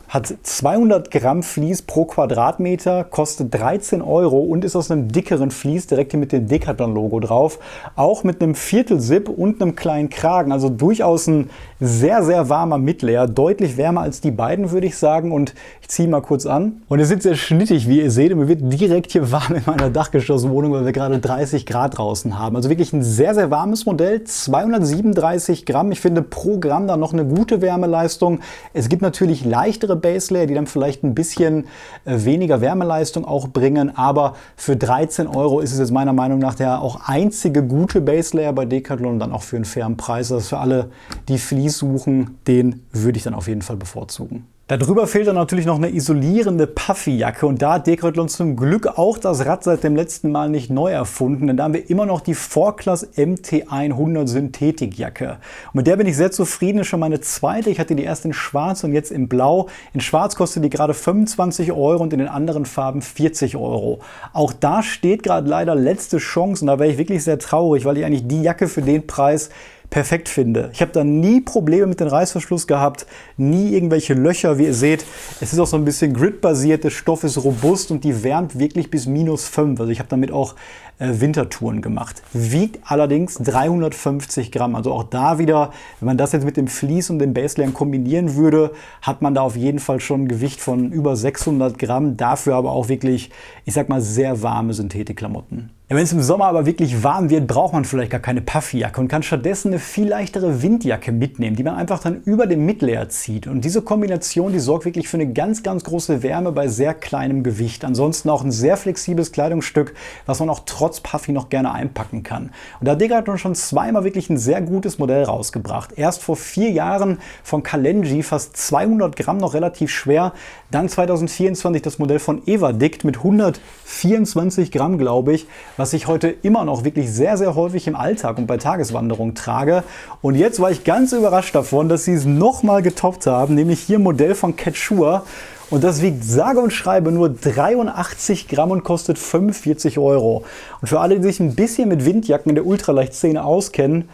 [SPEAKER 1] hat 200 Gramm Vlies pro Quadratmeter, kostet 13 Euro und ist aus einem dickeren Vlies, direkt hier mit dem Decathlon-Logo drauf. Auch mit einem Viertel-Zip und einem kleinen Kragen. Also durchaus ein sehr, sehr warmer Midlayer. Deutlich wärmer als die beiden, würde ich sagen. Und ich ziehe mal kurz an. Und es ist sehr schnittig, wie ihr seht. Und mir wird direkt hier warm in meiner Dachgeschosswohnung, weil wir gerade 30 Grad draußen haben. Also wirklich ein sehr, sehr warmes Modell. 237 Gramm. Ich finde pro Gramm da noch eine gute Wärmeleistung. Es gibt natürlich leichtere Base Layer, die dann vielleicht ein bisschen weniger Wärmeleistung auch bringen, aber für 13 Euro ist es jetzt meiner Meinung nach der auch einzige gute Base Layer bei Decathlon und dann auch für einen fairen Preis. Also für alle, die Fleece suchen, den würde ich dann auf jeden Fall bevorzugen. Darüber fehlt dann natürlich noch eine isolierende Puffy-Jacke und da hat Decathlon zum Glück auch das Rad seit dem letzten Mal nicht neu erfunden, denn da haben wir immer noch die Vorklass MT100 Synthetikjacke. Und mit der bin ich sehr zufrieden, ist schon meine zweite. Ich hatte die erst in Schwarz und jetzt in Blau. In Schwarz kostet die gerade 25 Euro und in den anderen Farben 40 Euro. Auch da steht gerade leider letzte Chance und da wäre ich wirklich sehr traurig, weil ich eigentlich die Jacke für den Preis perfekt finde. Ich habe da nie Probleme mit dem Reißverschluss gehabt, nie irgendwelche Löcher, wie ihr seht. Es ist auch so ein bisschen grid-basiert, der Stoff ist robust und die wärmt wirklich bis -5. Also ich habe damit auch Wintertouren gemacht. Wiegt allerdings 350 Gramm. Also auch da wieder, wenn man das jetzt mit dem Fleece und dem Baselayer kombinieren würde, hat man da auf jeden Fall schon ein Gewicht von über 600 Gramm. Dafür aber auch wirklich, ich sag mal, sehr warme Synthetikklamotten. Ja, wenn es im Sommer aber wirklich warm wird, braucht man vielleicht gar keine Puffyjacke und kann stattdessen eine viel leichtere Windjacke mitnehmen, die man einfach dann über dem Midlayer zieht. Und diese Kombination, die sorgt wirklich für eine ganz, ganz große Wärme bei sehr kleinem Gewicht. Ansonsten auch ein sehr flexibles Kleidungsstück, was man auch trotz Puffy noch gerne einpacken kann. Und da hat Decathlon schon zweimal wirklich ein sehr gutes Modell rausgebracht. Erst vor 4 Jahren von Kalenji, fast 200 Gramm, noch relativ schwer. Dann 2024 das Modell von Everdict mit 124 Gramm, glaube ich, was ich heute immer noch wirklich sehr, sehr häufig im Alltag und bei Tageswanderung trage. Und jetzt war ich ganz überrascht davon, dass sie es nochmal getoppt haben, nämlich hier ein Modell von Quechua. Und das wiegt sage und schreibe nur 83 Gramm und kostet 45 Euro. Und für alle, die sich ein bisschen mit Windjacken in der Ultraleichtszene auskennen,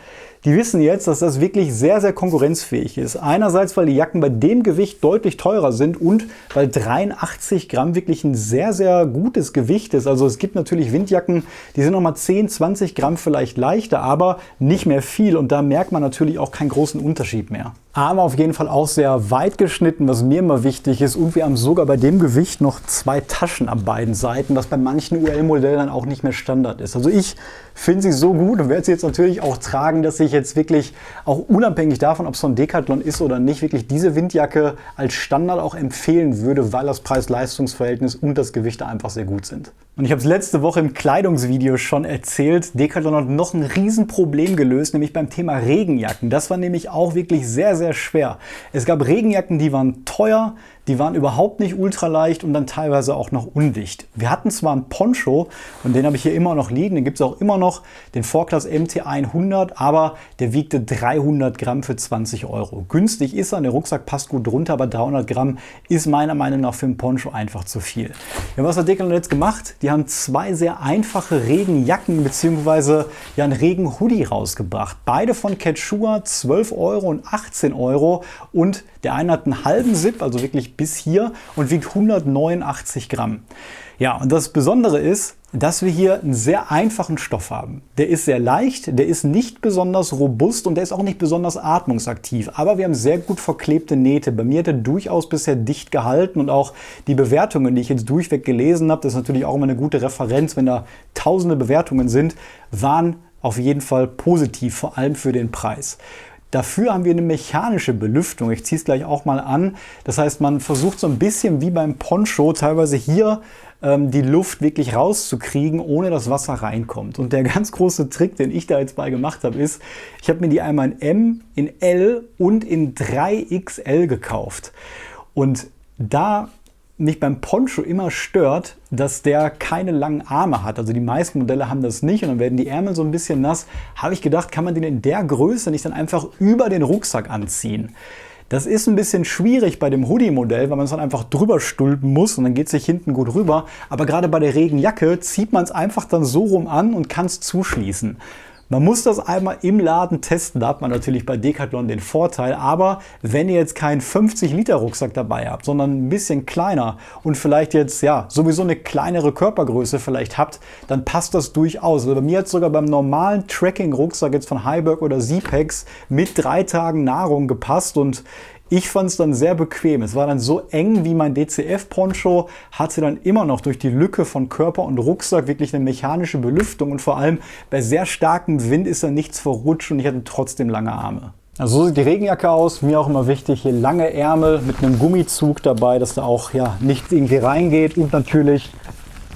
[SPEAKER 1] die wissen jetzt, dass das wirklich sehr, sehr konkurrenzfähig ist. Einerseits, weil die Jacken bei dem Gewicht deutlich teurer sind und weil 83 Gramm wirklich ein sehr, sehr gutes Gewicht ist. Also es gibt natürlich Windjacken, die sind nochmal 10, 20 Gramm vielleicht leichter, aber nicht mehr viel. Und da merkt man natürlich auch keinen großen Unterschied mehr. Arme auf jeden Fall auch sehr weit geschnitten, was mir immer wichtig ist. Und wir haben sogar bei dem Gewicht noch 2 Taschen an beiden Seiten, was bei manchen UL-Modellen auch nicht mehr Standard ist. Also ich finde sie so gut und werde sie jetzt natürlich auch tragen, dass ich jetzt wirklich auch unabhängig davon, ob es von Decathlon ist oder nicht, wirklich diese Windjacke als Standard auch empfehlen würde, weil das Preis-Leistungs-Verhältnis und das Gewicht einfach sehr gut sind. Und ich habe es letzte Woche im Kleidungsvideo schon erzählt, Decathlon hat noch ein Riesenproblem gelöst, nämlich beim Thema Regenjacken. Das war nämlich auch wirklich sehr, sehr schwer. Es gab Regenjacken, die waren teuer, die waren überhaupt nicht ultraleicht und dann teilweise auch noch undicht. Wir hatten zwar einen Poncho und den habe ich hier immer noch liegen, den gibt es auch immer noch, den Vorklass MT100, aber der wiegte 300 Gramm für 20 Euro. Günstig ist er, der Rucksack passt gut drunter, aber 300 Gramm ist meiner Meinung nach für einen Poncho einfach zu viel. Ja, was hat Decathlon jetzt gemacht? Die die haben zwei sehr einfache Regenjacken bzw. ja, einen Regenhoodie rausgebracht. Beide von Quechua, 12 Euro und 18 Euro. Und der eine hat einen halben Zip, also wirklich bis hier, und wiegt 189 Gramm. Ja, und das Besondere ist, dass wir hier einen sehr einfachen Stoff haben. Der ist sehr leicht, der ist nicht besonders robust und der ist auch nicht besonders atmungsaktiv. Aber wir haben sehr gut verklebte Nähte. Bei mir hat er durchaus bisher dicht gehalten und auch die Bewertungen, die ich jetzt durchweg gelesen habe, das ist natürlich auch immer eine gute Referenz, wenn da tausende Bewertungen sind, waren auf jeden Fall positiv, vor allem für den Preis. Dafür haben wir eine mechanische Belüftung. Ich ziehe es gleich auch mal an. Das heißt, man versucht so ein bisschen wie beim Poncho teilweise hier die Luft wirklich rauszukriegen, ohne dass Wasser reinkommt. Und der ganz große Trick, den ich da jetzt bei gemacht habe, ist, ich habe mir die einmal in M, in L und in 3XL gekauft. Und da mich beim Poncho immer stört, dass der keine langen Arme hat. Also die meisten Modelle haben das nicht und dann werden die Ärmel so ein bisschen nass. Habe ich gedacht, kann man den in der Größe nicht dann einfach über den Rucksack anziehen? Das ist ein bisschen schwierig bei dem Hoodie-Modell, weil man es dann einfach drüber stülpen muss und dann geht es sich hinten gut rüber. Aber gerade bei der Regenjacke zieht man es einfach dann so rum an und kann es zuschließen. Man muss das einmal im Laden testen, da hat man natürlich bei Decathlon den Vorteil, aber wenn ihr jetzt keinen 50-Liter-Rucksack dabei habt, sondern ein bisschen kleiner und vielleicht jetzt ja sowieso eine kleinere Körpergröße vielleicht habt, dann passt das durchaus. Also bei mir hat es sogar beim normalen Trekking-Rucksack jetzt von Heiberg oder Zpacks mit 3 Tagen Nahrung gepasst und ich fand es dann sehr bequem. Es war dann so eng wie mein DCF-Poncho, hatte dann immer noch durch die Lücke von Körper und Rucksack wirklich eine mechanische Belüftung und vor allem bei sehr starkem Wind ist da nichts verrutscht und ich hatte trotzdem lange Arme. Also so sieht die Regenjacke aus. Mir auch immer wichtig, hier lange Ärmel mit einem Gummizug dabei, dass da auch ja nichts irgendwie reingeht und natürlich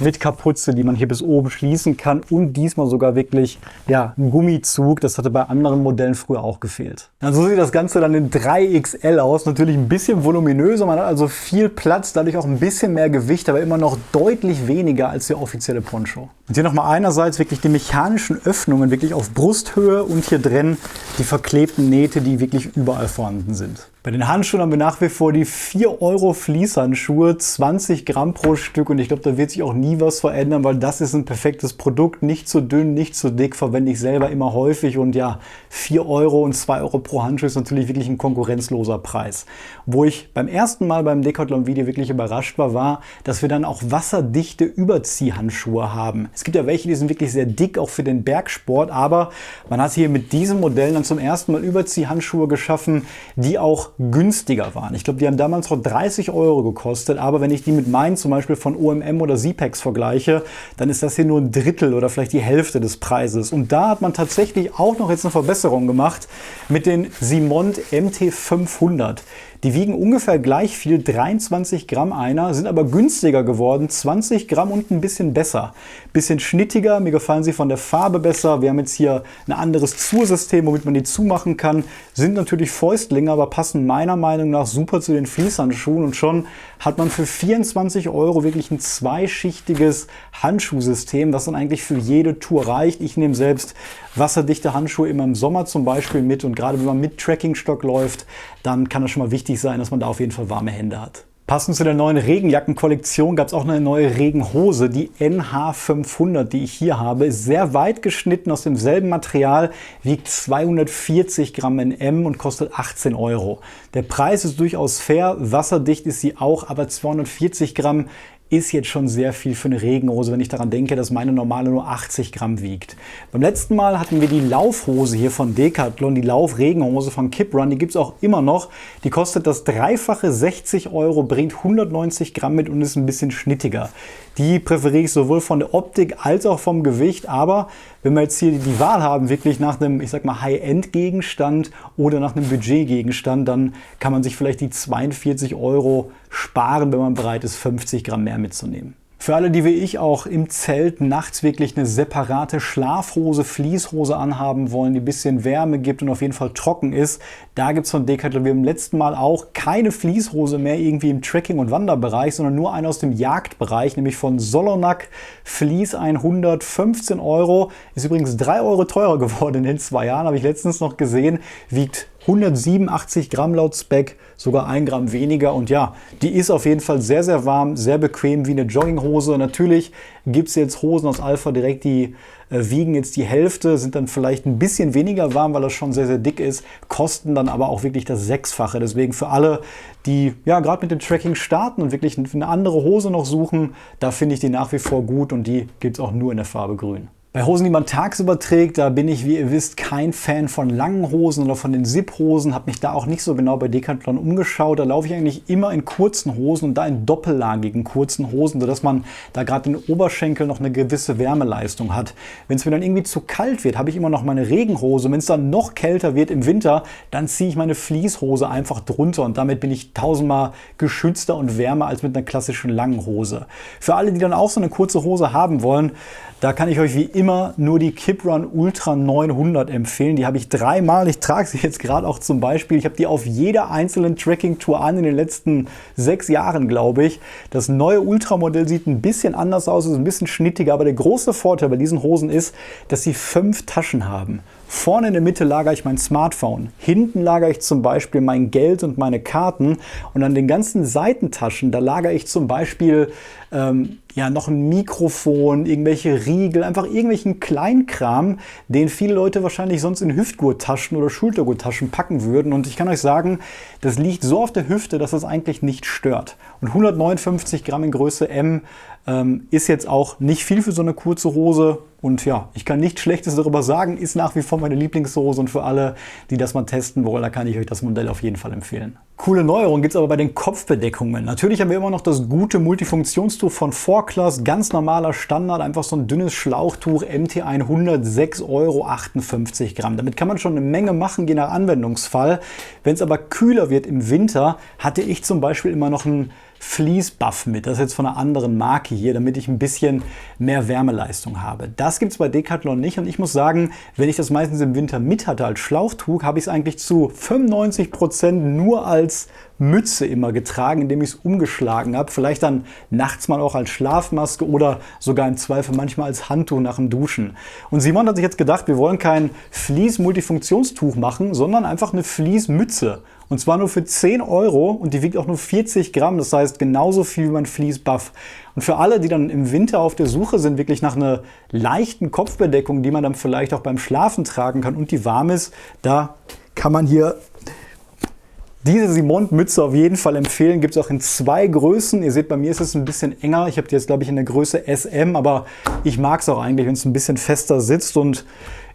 [SPEAKER 1] mit Kapuze, die man hier bis oben schließen kann und diesmal sogar wirklich ja, ein Gummizug. Das hatte bei anderen Modellen früher auch gefehlt. Also so sieht das Ganze dann in 3XL aus. Natürlich ein bisschen voluminöser, man hat also viel Platz, dadurch auch ein bisschen mehr Gewicht, aber immer noch deutlich weniger als der offizielle Poncho. Und hier nochmal einerseits wirklich die mechanischen Öffnungen wirklich auf Brusthöhe und hier drin die verklebten Nähte, die wirklich überall vorhanden sind. Bei den Handschuhen haben wir nach wie vor die 4 Euro Fließhandschuhe, 20 Gramm pro Stück und ich glaube, da wird sich auch nie was verändern, weil das ist ein perfektes Produkt, nicht zu dünn, nicht zu dick, verwende ich selber immer häufig und ja, 4 Euro und 2 Euro pro Handschuh ist natürlich wirklich ein konkurrenzloser Preis. Wo ich beim ersten Mal beim Decathlon-Video wirklich überrascht war, dass wir dann auch wasserdichte Überziehhandschuhe haben. Es gibt ja welche, die sind wirklich sehr dick, auch für den Bergsport, aber man hat hier mit diesem Modell dann zum ersten Mal Überziehhandschuhe geschaffen, die auch günstiger waren. Ich glaube, die haben damals noch 30 Euro gekostet, aber wenn ich die mit meinen zum Beispiel von OMM oder Zpacks vergleiche, dann ist das hier nur ein Drittel oder vielleicht die Hälfte des Preises. Und da hat man tatsächlich auch noch jetzt eine Verbesserung gemacht mit den Simont MT500. Die wiegen ungefähr gleich viel, 23 Gramm einer, sind aber günstiger geworden, 20 Gramm und ein bisschen besser. Bisschen schnittiger, mir gefallen sie von der Farbe besser. Wir haben jetzt hier ein anderes Zusystem, womit man die zumachen kann. Sind natürlich Fäustlinge, aber passen meiner Meinung nach super zu den Fließhandschuhen. Und schon hat man für 24 Euro wirklich ein zweischichtiges Handschuhsystem, was dann eigentlich für jede Tour reicht. Ich nehme selbst wasserdichte Handschuhe immer im Sommer zum Beispiel mit und gerade wenn man mit Trekkingstock läuft, dann kann das schon mal wichtig sein, dass man da auf jeden Fall warme Hände hat. Passend zu der neuen Regenjackenkollektion gab es auch eine neue Regenhose, die NH500, die ich hier habe. Ist sehr weit geschnitten aus demselben Material, wiegt 240 Gramm in M und kostet 18 Euro. Der Preis ist durchaus fair, wasserdicht ist sie auch, aber 240 Gramm ist jetzt schon sehr viel für eine Regenhose, wenn ich daran denke, dass meine normale nur 80 Gramm wiegt. Beim letzten Mal hatten wir die Laufhose hier von Decathlon, die Laufregenhose von Kiprun, die gibt es auch immer noch. Die kostet das Dreifache 60 Euro, bringt 190 Gramm mit und ist ein bisschen schnittiger. Die präferiere ich sowohl von der Optik als auch vom Gewicht, aber wenn wir jetzt hier die Wahl haben, wirklich nach einem, ich sag mal, High-End-Gegenstand oder nach einem Budget-Gegenstand, dann kann man sich vielleicht die 42 Euro sparen, wenn man bereit ist, 50 Gramm mehr mitzunehmen. Für alle, die wie ich auch im Zelt nachts wirklich eine separate Schlafhose, Fließhose anhaben wollen, die ein bisschen Wärme gibt und auf jeden Fall trocken ist, da gibt es von Decathlon wie beim letzten Mal auch keine Fließhose mehr irgendwie im Trekking- und Wanderbereich, sondern nur eine aus dem Jagdbereich, nämlich von Solonac Fleece 100, 15 Euro. Ist übrigens 3 Euro teurer geworden in den 2 Jahren, habe ich letztens noch gesehen, wiegt 187 Gramm laut Spec, sogar 1 Gramm weniger. Und ja, die ist auf jeden Fall sehr, sehr warm, sehr bequem wie eine Jogginghose. Natürlich gibt es jetzt Hosen aus Alpha Direct, die wiegen jetzt die Hälfte, sind dann vielleicht ein bisschen weniger warm, weil das schon sehr, sehr dick ist, kosten dann aber auch wirklich das Sechsfache. Deswegen für alle, die ja gerade mit dem Tracking starten und wirklich eine andere Hose noch suchen, da finde ich die nach wie vor gut und die gibt es auch nur in der Farbe grün. Bei Hosen, die man tagsüber trägt, da bin ich, wie ihr wisst, kein Fan von langen Hosen oder von den Zip-Hosen. Habe mich da auch nicht so genau bei Decathlon umgeschaut. Da laufe ich eigentlich immer in kurzen Hosen und da in doppellagigen kurzen Hosen, sodass man da gerade den Oberschenkel noch eine gewisse Wärmeleistung hat. Wenn es mir dann irgendwie zu kalt wird, habe ich immer noch meine Regenhose. Wenn es dann noch kälter wird im Winter, dann ziehe ich meine Fleecehose einfach drunter und damit bin ich tausendmal geschützter und wärmer als mit einer klassischen langen Hose. Für alle, die dann auch so eine kurze Hose haben wollen, da kann ich euch wie immer nur die Kiprun Ultra 900 empfehlen. Die habe ich dreimal. Ich trage sie jetzt gerade auch zum Beispiel. Ich habe die auf jeder einzelnen Tracking-Tour an in den letzten 6 Jahren, glaube ich. Das neue Ultra-Modell sieht ein bisschen anders aus, ist ein bisschen schnittiger. Aber der große Vorteil bei diesen Hosen ist, dass sie 5 Taschen haben. Vorne in der Mitte lagere ich mein Smartphone. Hinten lagere ich zum Beispiel mein Geld und meine Karten. Und an den ganzen Seitentaschen, da lagere ich zum Beispiel noch ein Mikrofon, irgendwelche Riegel, einfach irgendwelchen Kleinkram, den viele Leute wahrscheinlich sonst in Hüftgurttaschen oder Schultergurttaschen packen würden. Und ich kann euch sagen, das liegt so auf der Hüfte, dass das eigentlich nicht stört. Und 159 Gramm in Größe M ist jetzt auch nicht viel für so eine kurze Hose. Und ja, ich kann nichts Schlechtes darüber sagen, ist nach wie vor meine Lieblingshose. Und für alle, die das mal testen wollen, da kann ich euch das Modell auf jeden Fall empfehlen. Coole Neuerung gibt es aber bei den Kopfbedeckungen. Natürlich haben wir immer noch das gute Multifunktionstuch von 4Class, ganz normaler Standard, einfach so ein dünnes Schlauchtuch, MT100, 6,58 Gramm. Damit kann man schon eine Menge machen, je nach Anwendungsfall. Wenn es aber kühler wird im Winter, hatte ich zum Beispiel immer noch ein Fleece Buff mit. Das ist jetzt von einer anderen Marke hier, damit ich ein bisschen mehr Wärmeleistung habe. Das gibt es bei Decathlon nicht und ich muss sagen, wenn ich das meistens im Winter mit hatte als Schlauchtuch, habe ich es eigentlich zu 95% nur als Mütze immer getragen, indem ich es umgeschlagen habe. Vielleicht dann nachts mal auch als Schlafmaske oder sogar im Zweifel manchmal als Handtuch nach dem Duschen. Und Simon hat sich jetzt gedacht, wir wollen kein Fleece-Multifunktionstuch machen, sondern einfach eine Fleece-Mütze. Und zwar nur für 10 Euro und die wiegt auch nur 40 Gramm, das heißt genauso viel wie mein Fleece Buff. Und für alle, die dann im Winter auf der Suche sind, wirklich nach einer leichten Kopfbedeckung, die man dann vielleicht auch beim Schlafen tragen kann und die warm ist, da kann man hier diese Simont-Mütze auf jeden Fall empfehlen. Gibt es auch in 2 Größen. Ihr seht, bei mir ist es ein bisschen enger. Ich habe die jetzt, glaube ich, in der Größe SM, aber ich mag es auch eigentlich, wenn es ein bisschen fester sitzt und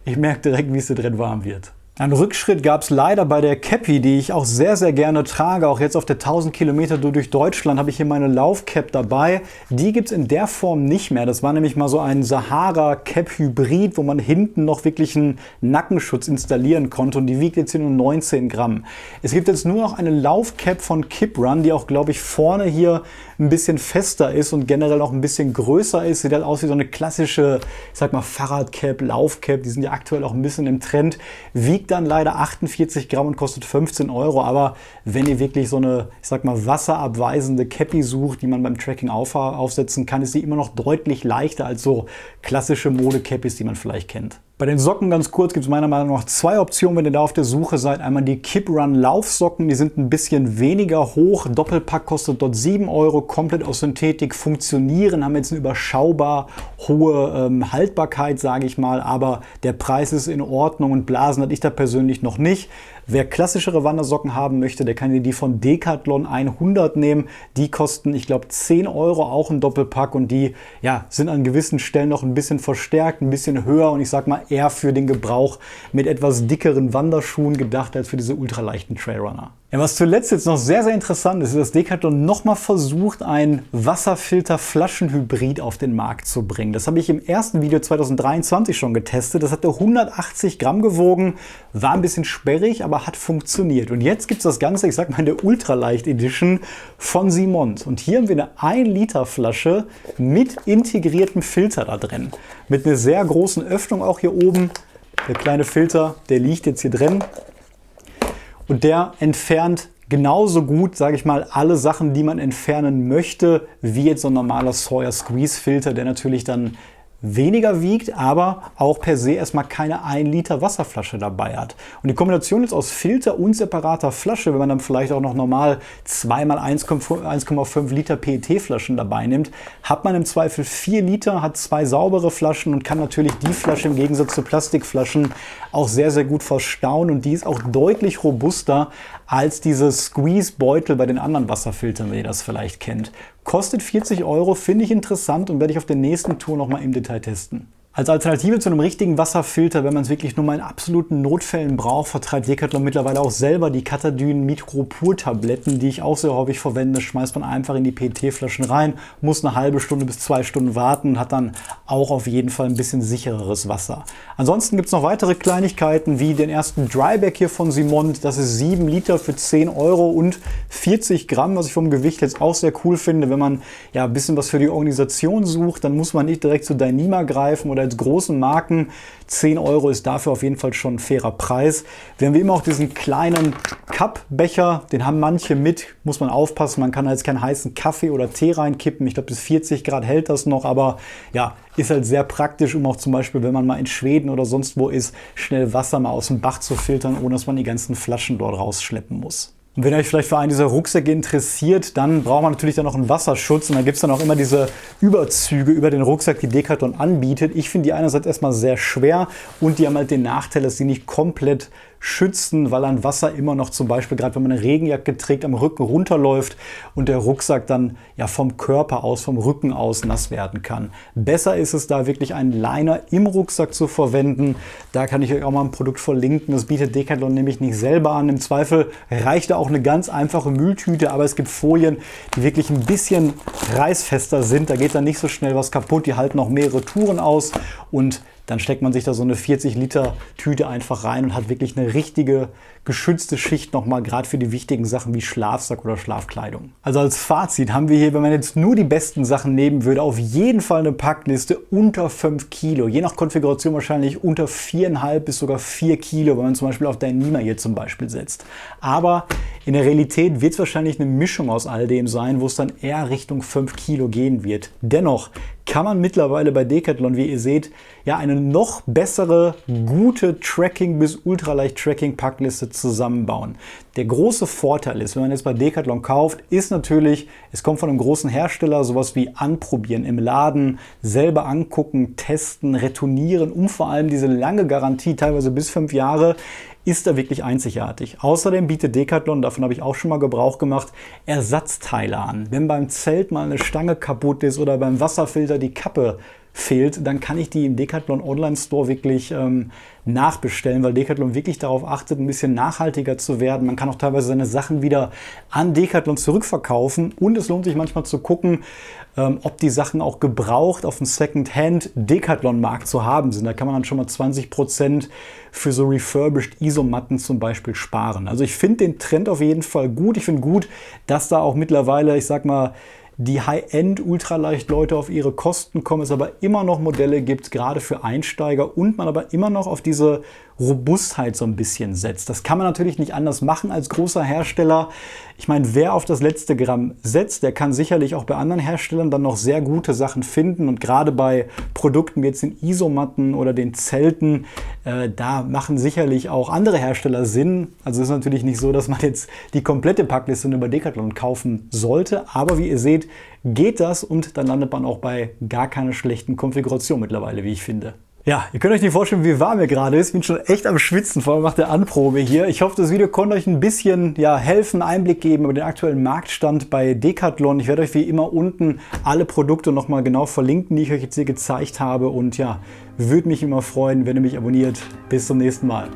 [SPEAKER 1] ich merke direkt, wie es hier drin warm wird. Einen Rückschritt gab es leider bei der Cappy, die ich auch sehr, sehr gerne trage. Auch jetzt auf der 1000 Kilometer durch Deutschland habe ich hier meine Laufcap dabei. Die gibt es in der Form nicht mehr. Das war nämlich mal so ein Sahara-Cap-Hybrid, wo man hinten noch wirklich einen Nackenschutz installieren konnte. Und die wiegt jetzt hier nur 19 Gramm. Es gibt jetzt nur noch eine Laufcap von Kiprun, die auch, glaube ich, vorne hier ein bisschen fester ist und generell auch ein bisschen größer ist. Sieht halt aus wie so eine klassische, ich sag mal, Fahrradcap, Laufcap. Die sind ja aktuell auch ein bisschen im Trend. Wiegt dann leider 48 Gramm und kostet 15 Euro. Aber wenn ihr wirklich so eine, ich sag mal, wasserabweisende Cappy sucht, die man beim Tracking aufsetzen kann, ist sie immer noch deutlich leichter als so klassische Mode-Cappies, die man vielleicht kennt. Bei den Socken ganz kurz gibt es meiner Meinung nach 2 Optionen, wenn ihr da auf der Suche seid. Einmal die Kiprun Laufsocken, die sind ein bisschen weniger hoch. Doppelpack kostet dort 7 Euro, komplett aus Synthetik, funktionieren, haben jetzt eine überschaubar hohe Haltbarkeit, sage ich mal. Aber der Preis ist in Ordnung und Blasen hatte ich da persönlich noch nicht. Wer klassischere Wandersocken haben möchte, der kann die von Decathlon 100 nehmen. Die kosten, ich glaube, 10 Euro, auch ein Doppelpack. Und die sind an gewissen Stellen noch ein bisschen verstärkt, ein bisschen höher. Und ich sag mal, eher für den Gebrauch mit etwas dickeren Wanderschuhen gedacht, als für diese ultraleichten Trailrunner. Ja, was zuletzt jetzt noch sehr, sehr interessant ist, dass Decathlon nochmal versucht, ein Wasserfilter-Flaschenhybrid auf den Markt zu bringen. Das habe ich im ersten Video 2023 schon getestet. Das hatte 180 Gramm gewogen, war ein bisschen sperrig, aber hat funktioniert. Und jetzt gibt es das Ganze, ich sag mal, in der Ultraleicht Edition von Simont. Und hier haben wir eine 1 Liter Flasche mit integriertem Filter da drin. Mit einer sehr großen Öffnung auch hier oben. Der kleine Filter, der liegt jetzt hier drin. Und der entfernt genauso gut, sage ich mal, alle Sachen, die man entfernen möchte, wie jetzt so ein normaler Sawyer Squeeze Filter, der natürlich dann weniger wiegt, aber auch per se erstmal keine 1 Liter Wasserflasche dabei hat. Und die Kombination jetzt aus Filter und separater Flasche, wenn man dann vielleicht auch noch normal 2x1,5 Liter PET-Flaschen dabei nimmt, hat man im Zweifel 4 Liter, hat 2 saubere Flaschen und kann natürlich die Flasche im Gegensatz zu Plastikflaschen auch sehr, sehr gut verstauen. Und die ist auch deutlich robuster als diese Squeeze-Beutel bei den anderen Wasserfiltern, wenn ihr das vielleicht kennt. Kostet 40 €, finde ich interessant und werde ich auf der nächsten Tour nochmal im Detail testen. Als Alternative zu einem richtigen Wasserfilter, wenn man es wirklich nur mal in absoluten Notfällen braucht, vertreibt Decathlon mittlerweile auch selber die Katadyn Micro-Pur-Tabletten, die ich auch sehr häufig verwende. Schmeißt man einfach in die PET-Flaschen rein, muss eine halbe Stunde bis 2 Stunden warten und hat dann auch auf jeden Fall ein bisschen sichereres Wasser. Ansonsten gibt es noch weitere Kleinigkeiten wie den ersten Dryback hier von Simont. Das ist 7 Liter für 10 € und 40 Gramm, was ich vom Gewicht jetzt auch sehr cool finde. Wenn man ja ein bisschen was für die Organisation sucht, dann muss man nicht direkt zu Dyneema greifen oder als großen Marken. 10 € ist dafür auf jeden Fall schon ein fairer Preis. Wir haben wie immer auch diesen kleinen Cup-Becher, den haben manche mit, muss man aufpassen, man kann da jetzt keinen heißen Kaffee oder Tee reinkippen. Ich glaube, bis 40 Grad hält das noch, aber ja, ist halt sehr praktisch, um auch zum Beispiel, wenn man mal in Schweden oder sonst wo ist, schnell Wasser mal aus dem Bach zu filtern, ohne dass man die ganzen Flaschen dort rausschleppen muss. Und wenn ihr euch vielleicht für einen dieser Rucksäcke interessiert, dann braucht man natürlich dann noch einen Wasserschutz. Und dann gibt es dann auch immer diese Überzüge über den Rucksack, die Decathlon anbietet. Ich finde die einerseits erstmal sehr schwer und die haben halt den Nachteil, dass sie nicht komplett schützen, weil an Wasser immer noch zum Beispiel, gerade wenn man eine Regenjacke trägt, am Rücken runterläuft und der Rucksack dann ja vom Körper aus, vom Rücken aus nass werden kann. Besser ist es da wirklich einen Liner im Rucksack zu verwenden. Da kann ich euch auch mal ein Produkt verlinken. Das bietet Decathlon nämlich nicht selber an. Im Zweifel reicht da auch eine ganz einfache Mülltüte, aber es gibt Folien, die wirklich ein bisschen reißfester sind. Da geht dann nicht so schnell was kaputt. Die halten auch mehrere Touren aus und dann steckt man sich da so eine 40 Liter Tüte einfach rein und hat wirklich eine richtige geschützte Schicht nochmal, gerade für die wichtigen Sachen wie Schlafsack oder Schlafkleidung. Also als Fazit haben wir hier, wenn man jetzt nur die besten Sachen nehmen würde, auf jeden Fall eine Packliste unter 5 Kilo. Je nach Konfiguration wahrscheinlich unter 4,5 bis sogar 4 Kilo, wenn man zum Beispiel auf Dyneema hier zum Beispiel setzt. Aber in der Realität wird es wahrscheinlich eine Mischung aus all dem sein, wo es dann eher Richtung 5 Kilo gehen wird. Dennoch kann man mittlerweile bei Decathlon, wie ihr seht, ja eine noch bessere, gute Tracking- bis Ultraleicht-Tracking-Packliste zusammenbauen. Der große Vorteil ist, wenn man jetzt bei Decathlon kauft, ist natürlich, es kommt von einem großen Hersteller, sowas wie anprobieren im Laden, selber angucken, testen, retournieren und vor allem diese lange Garantie, teilweise bis 5 Jahre, ist da wirklich einzigartig. Außerdem bietet Decathlon, davon habe ich auch schon mal Gebrauch gemacht, Ersatzteile an. Wenn beim Zelt mal eine Stange kaputt ist oder beim Wasserfilter die Kappe fehlt, dann kann ich die im Decathlon Online Store wirklich nachbestellen, weil Decathlon wirklich darauf achtet, ein bisschen nachhaltiger zu werden. Man kann auch teilweise seine Sachen wieder an Decathlon zurückverkaufen und es lohnt sich manchmal zu gucken, ob die Sachen auch gebraucht auf dem Second-Hand Decathlon-Markt zu haben sind. Da kann man dann schon mal 20% für so refurbished Isomatten zum Beispiel sparen. Also ich finde den Trend auf jeden Fall gut. Ich finde gut, dass da auch mittlerweile, ich sag mal, die High-End-Ultraleicht-Leute auf ihre Kosten kommen, es aber immer noch Modelle gibt, gerade für Einsteiger und man aber immer noch auf diese Robustheit so ein bisschen setzt. Das kann man natürlich nicht anders machen als großer Hersteller. Ich meine, wer auf das letzte Gramm setzt, der kann sicherlich auch bei anderen Herstellern dann noch sehr gute Sachen finden und gerade bei Produkten wie jetzt den Isomatten oder den Zelten, da machen sicherlich auch andere Hersteller Sinn. Also es ist natürlich nicht so, dass man jetzt die komplette Packliste über Decathlon kaufen sollte, aber wie ihr seht, geht das und dann landet man auch bei gar keiner schlechten Konfiguration mittlerweile, wie ich finde. Ja, ihr könnt euch nicht vorstellen, wie warm mir gerade ist. Ich bin schon echt am Schwitzen, vor allem nach der Anprobe hier. Ich hoffe, das Video konnte euch ein bisschen helfen, Einblick geben über den aktuellen Marktstand bei Decathlon. Ich werde euch wie immer unten alle Produkte nochmal genau verlinken, die ich euch jetzt hier gezeigt habe. Und ja, würde mich immer freuen, wenn ihr mich abonniert. Bis zum nächsten Mal.